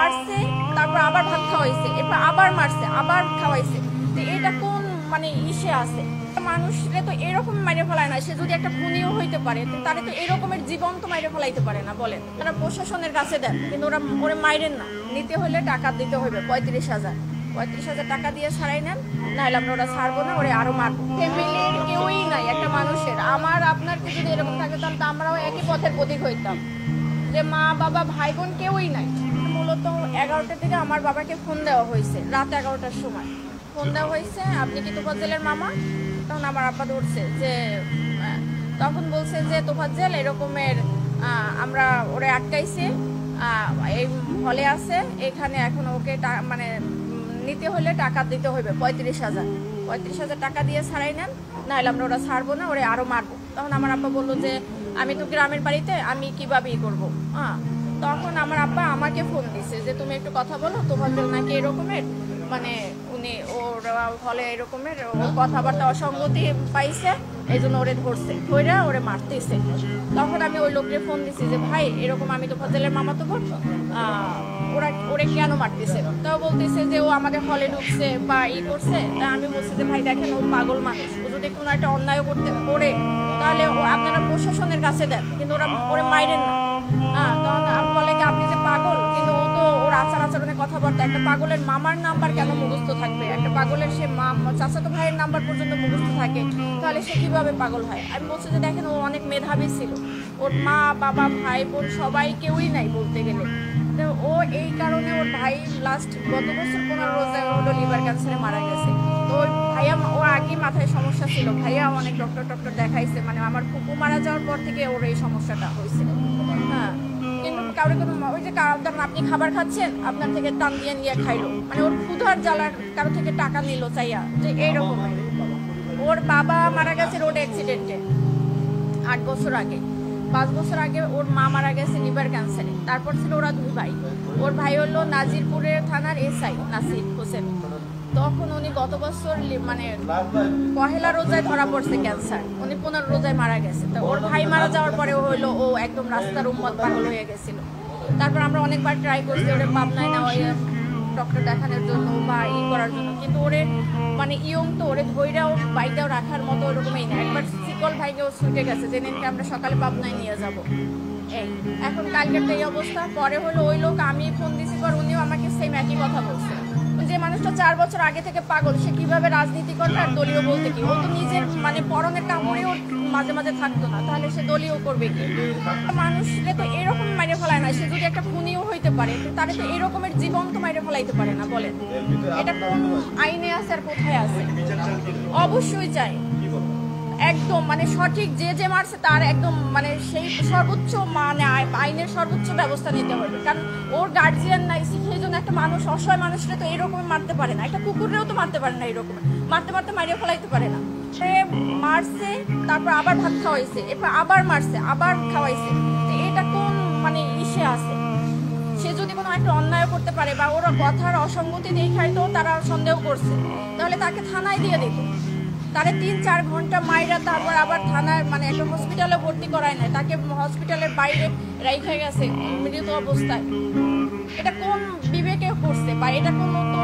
মারছে, তারপর আবার ভাত খাওয়াইছে, এরপর আবার মারছে, আবার খাওয়াইছে। তো এটা কোন মানে ইসে আছে? মানুষরে তো এরকম মাইরে ফেলায় না, সে যদি একটা খুনিও হইতে পারে তারে তো এরকমের জীবন তো মাইরে ফেলাইতে পারে না বলেন। তারা প্রশাসনের কাছে দেন, কিন্তু ওরা ওরে মাইরেন না। নিতে হলে টাকা দিতে হবে 35,000 টাকা দিয়ে ছাড়াই নেন, নাহলে আমরা ওরা ছাড়বো না, ওরে আরো মারবো। ফ্যামিলির কেউই নাই একটা মানুষের। আমার আপনার যদি এরকম থাকে তাহলে তো আমরাও একই পথের প্রতীক হইতাম, যে মা বাবা ভাই বোন কেউই নাই। মূলত 11টার দিকে আমার বাবাকে ফোন দেওয়া হয়েছে, রাত 11টার সময় ফোন দেওয়া হয়েছে, আপনি কি তোফাজ্জেলের মামা? তখন আমার আব্বা ধরছে যে, তখন বলছে যে তোফাজ্জেল এরকমের আমরা ওরে আটকাইছি, এই হলে আছে এখানে, এখন ওকে মানে নিতে হলে টাকা দিতে হবে 35,000 টাকা দিয়ে ছাড়াই নেন, নাহলে আমরা ওরা ছাড়বো না, ওরে আরো মারবো। তখন আমার আব্বা বললো যে আমি তো গ্রামের বাড়িতে, আমি কিভাবে করবো। তখন আমার আব্বা আমাকে ফোন দিছে যে তুমি একটু কথা বলো, তোফাজ্জেল নাকি এরকমের মানে উনি ওর হলে এরকমের কথাবার্তা অসঙ্গতি পাইছে, এই জন্য ওরে ধরছে, ধইরা ওরে মারতেছে। তখন আমি ওই লোককে ফোন দিছি যে ভাই এরকম আমি তোফাজ্জেলের মামা তো বোন, ওরে কেন মারতেছে? তাও বলতেছে যে ও আমাদের হলে ঢুকছে বা করছে। তা আমি বলছি যে ভাই দেখেন ও পাগল মানুষ, ও যদি কোনো একটা অন্যায় করতে করে তাহলে আপনারা প্রশাসনের কাছে দেন, কিন্তু ওরা ওরে মাইরেন না। তখন বলে কি আপনি যে পাগল, কিন্তু ও তো ওর আচার আচরণের কথাবার্তা, একটা পাগলের মামার নাম্বার কেন মুখস্থ থাকবে? একটা পাগলের সে চাচাতো ভাইয়ের নাম্বার পর্যন্ত মুখস্থ থাকে, তাহলে সে কিভাবে পাগল হয়? আমি বলছি যে দেখেন ও অনেক মেধাবী ছিল, ওর মা বাবা ভাই বোন সবাই কেউই নাই বলতে গেলে। তো ও এই কারণে ওর ভাই লাস্ট গত বছর 15 রোজায় হলো লিভার ক্যান্সারে মারা গেছে। তো ওই ভাইয়া ও আগে মাথায় সমস্যা ছিল, ভাইয়া অনেক ডক্টর দেখাইছে, মানে আমার ফুপু মারা যাওয়ার পর থেকে ওর এই সমস্যাটা হয়েছিল। কিন্তু কারো কোনো ওই যে আপনি খাবার খাচ্ছেন, আপনার থেকে টান দিয়ে নিয়ে খাইলো, মানে ওর ক্ষুধার জ্বালার কারো থেকে টাকা নিল চাইয়া, যে এইরকম। ওর বাবা মারা গেছে রোড অ্যাক্সিডেন্টে 8 বছর আগে, 5 বছর আগে ওর মা মারা গেছে লিভার ক্যান্সারে। তারপর ছিল ওরা 2 ভাই। ওর ভাই হলো নাজিরপুরের থানার এসআই নাসির হোসেন। তখন উনি গত বছর মানে পহেলা রোজায় ধরা পড়ছে ক্যান্সার, উনি 15 রোজায় মারা গেছে। তো ওর ভাই মারা যাওয়ার পরে হইলো ও একদম রাস্তার উম্মত পাগল হয়ে গেছিল। তারপর আমরা অনেকবার ট্রাই করছি ওরে পাবনায় নেওয়া ডক্টর দেখানোর জন্য বা করার জন্য, কিন্তু ওরে মানে ইয়ং তো, ওরে ধৈর্য বাইকটাও রাখার মতো ওরকমই না। একবার শিকল ভাইকেও ছুটে গেছে, যে নিনকে আমরা সকালে পাবনায় নিয়ে যাব। এই এখন কালকের এই অবস্থা। পরে হলো ওই লোক, আমি ফোন দিছি পর উনিও আমাকে সেম একই কথা বলছে, যে মানুষটা 4 বছর আগে থেকে পাগল, সে কিভাবে রাজনীতি করবে আর দলীয় বলতে কি? ও তো নিজের মানে পরনের কাপড়েও মাঝে মাঝে থাকতো না, তাহলে সে দলীয় করবে কি? মানুষরে তো এরকম মাইরে ফেলায় না, সে যদি একটা খুনিও হইতে পারে তারে তো এরকমের জীবন তো মাইরে ফেলাইতে পারে না বলেন। এটা কোন আইনে আছে আর কোথায় আছে? অবশ্যই চাই একদম মানে সঠিক, যে মারছে তার একদম মানে সেই সর্বোচ্চ মানে আইনের সর্বোচ্চ ব্যবস্থা নিতে হবে। কারণ ওর গার্জিয়ান নাই, সেই জন্য একটা মানুষ অসহায় মানুষরা তো এরকম মারতে পারে না, একটা কুকুরেও তো মারতে পারে না, এরকম মারতে মারিয়ে ফেলাইতে পারে না। সে মারছে, তারপর আবার ভাত খাওয়াইছে, এরপর আবার মারছে, আবার খাওয়াইছে। এটা কোন মানে ইসে আছে? সে যদি কোনো একটা অন্যায় করতে পারে বা ওরা কথার অসঙ্গতি দেখায় তো তারা সন্দেহ করছে, তাহলে তাকে থানায় দিয়ে দিত। তারে 3-4 ঘন্টা মাইরা তারপর আবার থানায় মানে একটা হসপিটালে ভর্তি করায় নাই, তাকে হসপিটালের বাইরে রাইখা গেছে মৃত অবস্থায়। এটা কোন বিবেকে করছে বা এটা কোন তো